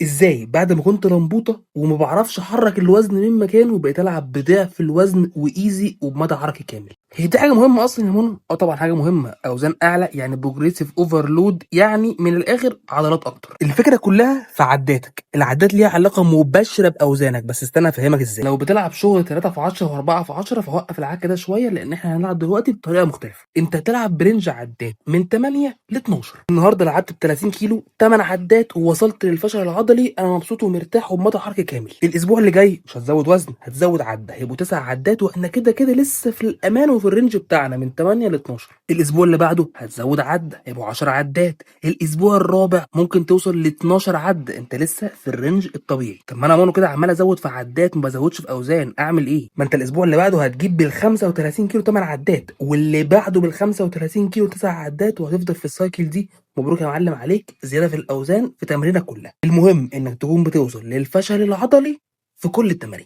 ازاي بعد ما كنت لمبوطه وما بعرفش احرك الوزن من مكانه بقيت العب بضعف الوزن وايزي وبمدى حركي كامل؟ هي دي حاجه مهمه اصلا يا منى؟ اه طبعا حاجه مهمه. اوزان اعلى يعني بروجريسيف اوفرلود، يعني من الاخر عضلات اكتر. الفكره كلها في عداتك. العدات ليها علاقه مباشره باوزانك، بس استنى افهمك ازاي. لو بتلعب شغل 3 في 10 و4 في 10 فوقف العك ده شويه، لان احنا هنلعب دلوقتي بطريقه مختلفه. انت هتلعب برنج عدات من 8 ل 12. النهارده لعبت ب 30 كيلو 8 عدات ووصلت للفشل العضلي، انا مبسوط ومرتاح وبمدى حركي كامل. الاسبوع اللي جاي مش هتزود وزن، هتزود عده، هيبقوا 9 عدات، واحنا كده كده لسه في الامان وفي الرينج بتاعنا من 8 ل 12. الاسبوع اللي بعده هتزود عده، هيبقوا 10 عدات. الاسبوع الرابع ممكن توصل ل 12 عده، انت لسه في الرينج الطبيعي. طب ما انا مانو كده عمال ازود في عدات ما بزودش في اوزان، اعمل ايه؟ ما انت الاسبوع اللي بعده هتجيب بال 35 كيلو 8 عدات، واللي بعده بال 35 كيلو 9 عدات، وهتفضل في السايكل دي. مبروك يا معلم عليك زياده في الاوزان في تمرينك كلها. المهم انك تكون بتوصل للفشل العضلي في كل التمارين.